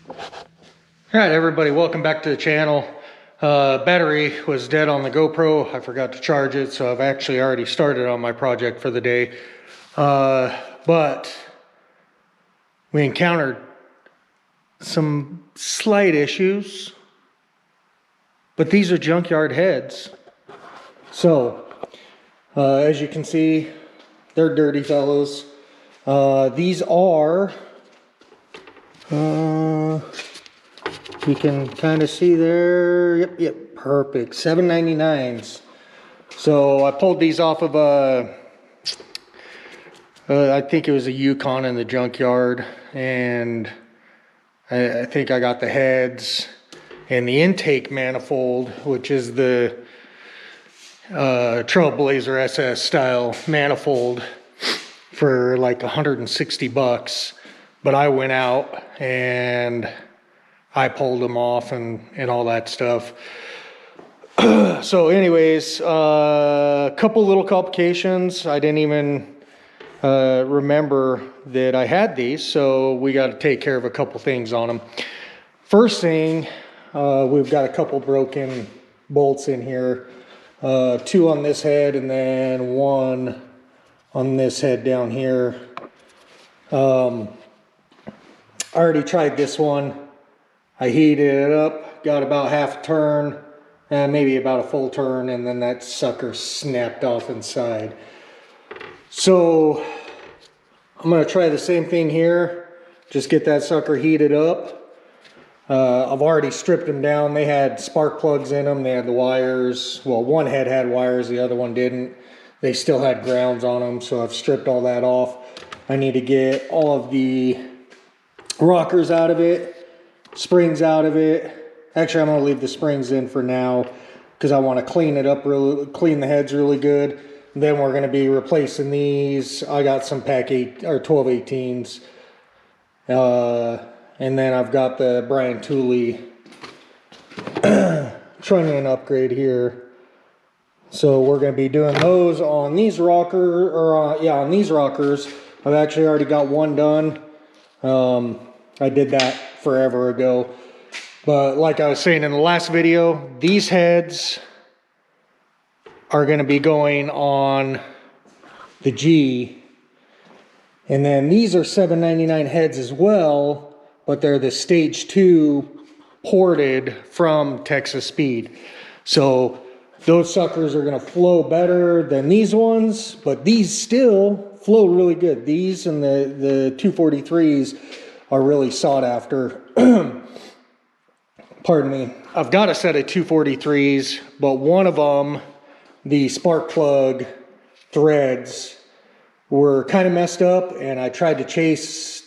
All right, everybody, welcome back to the channel. Battery was dead on the GoPro. I forgot to charge it, so I've actually already started on my project for the day. But we encountered some slight issues, but these are junkyard heads. So, as you can see, they're dirty fellows. These are, you can kind of see there. Yep, perfect. $7.99s. So I pulled these off of I think it was a Yukon in the junkyard, and I think I got the heads and the intake manifold, which is the Trailblazer SS style manifold, for like 160 bucks. But I went out and I pulled them off and all that stuff. So anyways, a couple little complications. I didn't even remember that I had these, so we got to take care of a couple things on them. First thing, we've got a couple broken bolts in here. Two on this head and then one on this head down here. I already tried this one. I heated it up, got about half a turn, maybe about a full turn, and then that sucker snapped off inside. So I'm going to try the same thing here. Just get that sucker heated up. I've already stripped them down. They had spark plugs in them. They had the wires. Well, one head had wires, the other one didn't. They still had grounds on them, so I've stripped all that off. I need to get all of the rockers out of it, springs out of it. Actually, I'm going to leave the springs in for now because I want to clean it up, clean the heads really good. Then we're going to be replacing these. I got some pack 8 or 1218s. And then I've got the Brian Tooley trunnion upgrade here. So we're going to be doing those on these on these rockers. I've actually already got one done. I did that forever ago. But like I was saying in the last video, these heads are going to be going on the G. And then these are $7.99 heads as well, but they're the stage 2 ported from Texas Speed. So those suckers are going to flow better than these ones, but these still flow really good. These and the 243s are really sought after. Pardon me. I've got a set of 243s, but one of them, the spark plug threads, were kind of messed up, and I tried to chase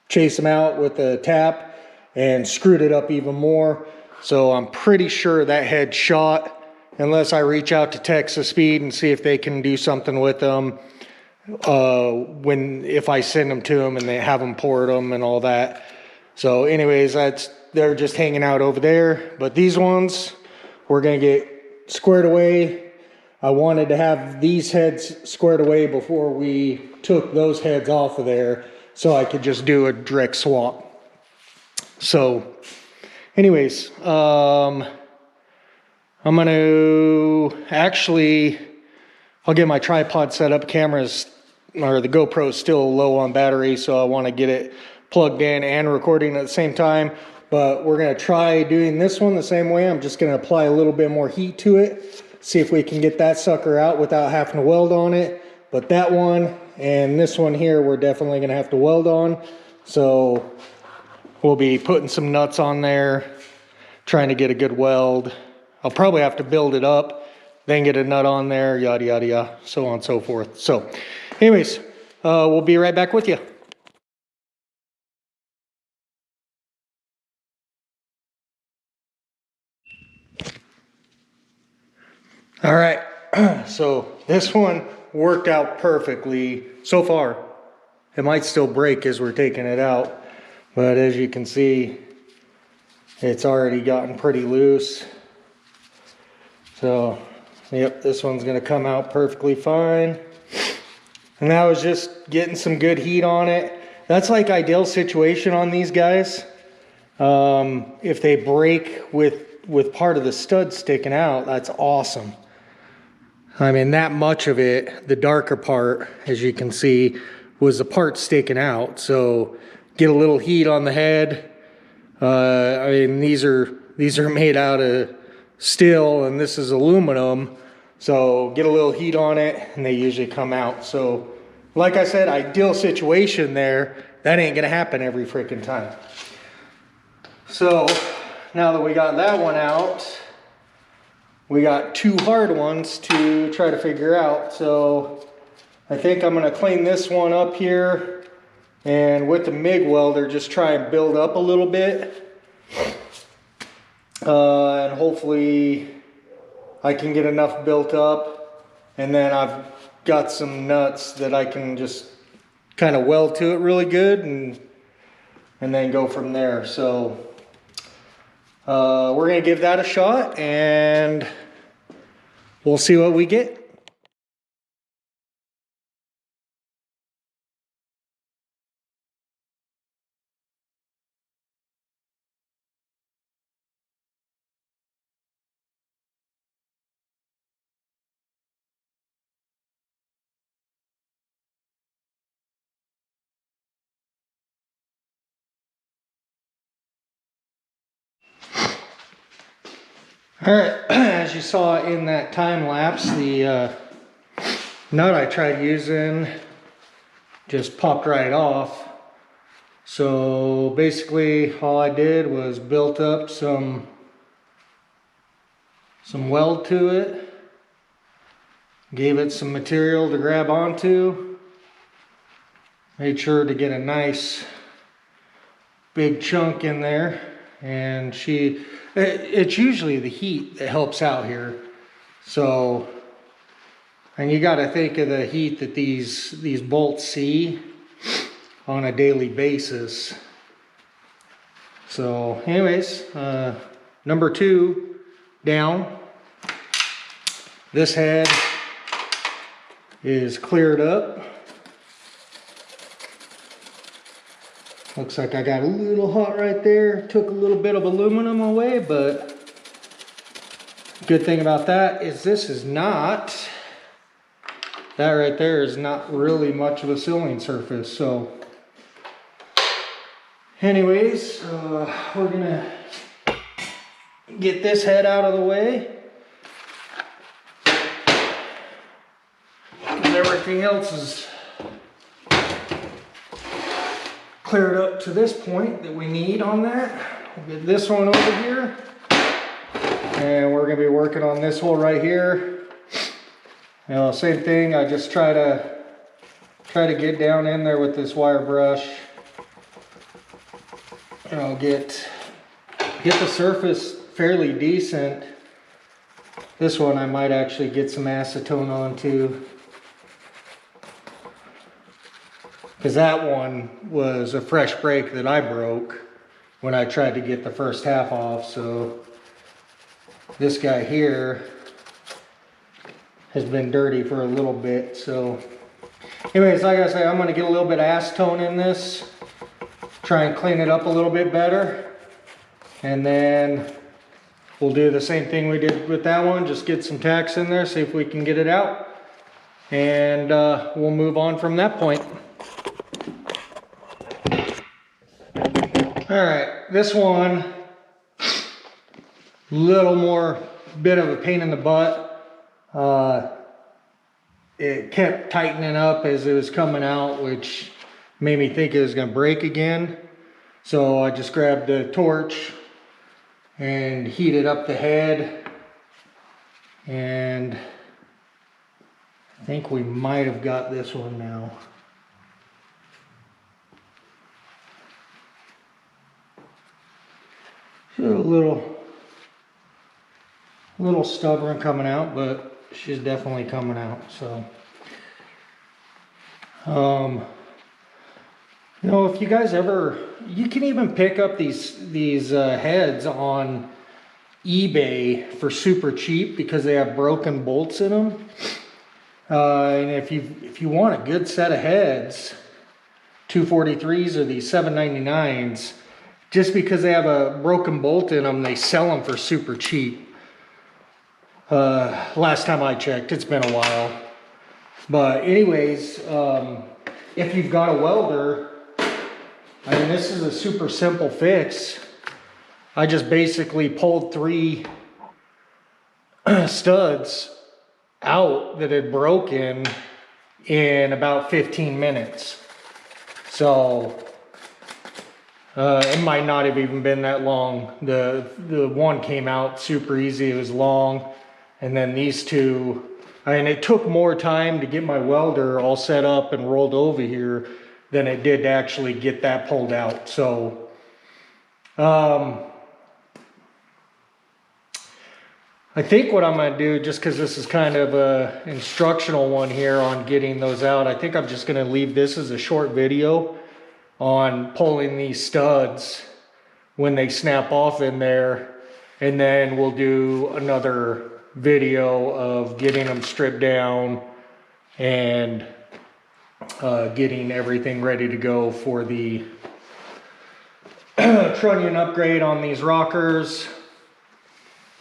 them out with a tap and screwed it up even more. So I'm pretty sure that head shot, unless I reach out to Texas Speed and see if they can do something with them. If I send them to them and they have them port them and all that. So anyways, they're just hanging out over there. But these ones, we're gonna get squared away. I wanted to have these heads squared away before we took those heads off of there, so I could just do a direct swap. So anyways, I'm gonna I'll get my tripod set up. Cameras, or the GoPro is still low on battery, so I want to get it plugged in and recording at the same time. But we're going to try doing this one the same way. I'm just going to apply a little bit more heat to it, see if we can get that sucker out without having to weld on it. But that one and this one here, we're definitely going to have to weld on. So we'll be putting some nuts on there, trying to get a good weld. I'll probably have to build it up, then get a nut on there, yada, yada, yada, so on and so forth. So anyways, we'll be right back with you. All right, so this one worked out perfectly so far. It might still break as we're taking it out, but as you can see, it's already gotten pretty loose. So, yep, this one's gonna come out perfectly fine. And that was just getting some good heat on it. That's like ideal situation on these guys. If they break with part of the stud sticking out, that's awesome. I mean, that much of it, the darker part, as you can see, was the part sticking out. So get a little heat on the head. I mean, these are made out of steel and this is aluminum. So get a little heat on it and they usually come out. So like I said, ideal situation there. That ain't gonna happen every freaking time. So now that we got that one out, we got 2 hard ones to try to figure out. So I think I'm gonna clean this one up here and with the MIG welder just try and build up a little bit. And hopefully I can get enough built up, and then I've got some nuts that I can just kind of weld to it really good and then go from there. So we're gonna give that a shot and we'll see what we get. All right, as you saw in that time lapse, the nut I tried using just popped right off. So basically all I did was built up some weld to it, gave it some material to grab onto, made sure to get a nice big chunk in there, and it's usually the heat that helps out here. So, and you got to think of the heat that these bolts see on a daily basis. So anyways, number 2 down. This head is cleared up. Looks like I got a little hot right there. Took a little bit of aluminum away, but good thing about that is this is not, that right there is not really much of a sealing surface. So anyways, we're gonna get this head out of the way. And everything else is cleared up to this point that we need on that. We'll get this one over here. And we're gonna be working on this hole right here. You know, same thing, I just try to get down in there with this wire brush. You know, get the surface fairly decent. This one I might actually get some acetone on too, because that one was a fresh break that I broke when I tried to get the first half off. So this guy here has been dirty for a little bit. So anyways, like I said, I'm going to get a little bit of acetone in this, try and clean it up a little bit better, and then we'll do the same thing we did with that one, just get some tacks in there, see if we can get it out, and we'll move on from that point. All right, this one, little more bit of a pain in the butt. It kept tightening up as it was coming out, which made me think it was going to break again. So I just grabbed the torch and heated up the head, and I think we might have got this one now. So a little stubborn coming out, but she's definitely coming out. So you know, if you guys ever, you can even pick up these heads on eBay for super cheap because they have broken bolts in them. And if you want a good set of heads, 243s or these 799s, just because they have a broken bolt in them, they sell them for super cheap. Last time I checked, it's been a while. But anyways, if you've got a welder, I mean, this is a super simple fix. I just basically pulled 3 studs out that had broken in about 15 minutes. So it might not have even been that long. The one came out super easy. It was long. And then these 2, and it took more time to get my welder all set up and rolled over here than it did to actually get that pulled out. So I think what I'm going to do, just because this is kind of a instructional one here on getting those out, I think I'm just going to leave this as a short video on pulling these studs when they snap off in there, and then we'll do another video of getting them stripped down and getting everything ready to go for the trunnion upgrade on these rockers.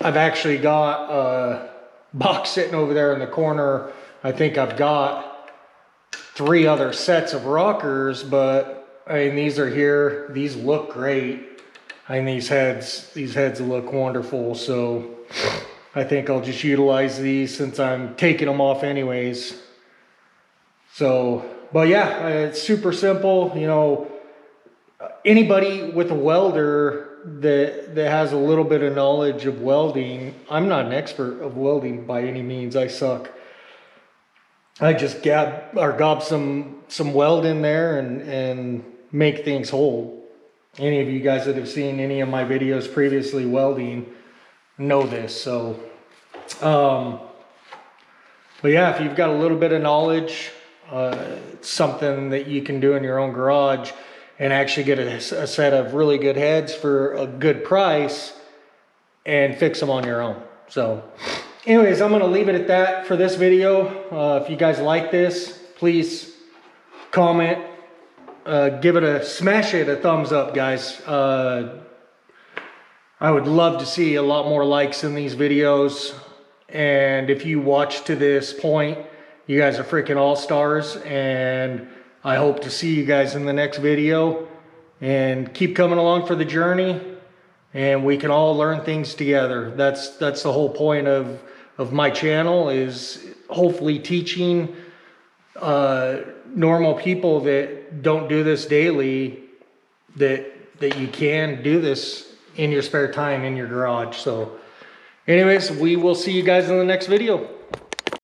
I've actually got a box sitting over there in the corner. I think I've got 3 other sets of rockers, but I mean, these are here. These look great. I mean, these heads look wonderful. So I think I'll just utilize these since I'm taking them off anyways. So, but yeah, it's super simple. You know, anybody with a welder that has a little bit of knowledge of welding, I'm not an expert of welding by any means. I suck. I just gob some weld in there and make things hold. Any of you guys that have seen any of my videos previously welding know this. So but yeah, if you've got a little bit of knowledge, it's something that you can do in your own garage and actually get a set of really good heads for a good price and fix them on your own. So anyways, I'm going to leave it at that for this video. If you guys like this, please comment, give it smash it a thumbs up, guys. I would love to see a lot more likes in these videos. And if you watch to this point, you guys are freaking all-stars, and I hope to see you guys in the next video, and keep coming along for the journey, and we can all learn things together. That's the whole point of my channel, is hopefully teaching normal people that don't do this daily that you can do this in your spare time in your garage. So anyways, we will see you guys in the next video.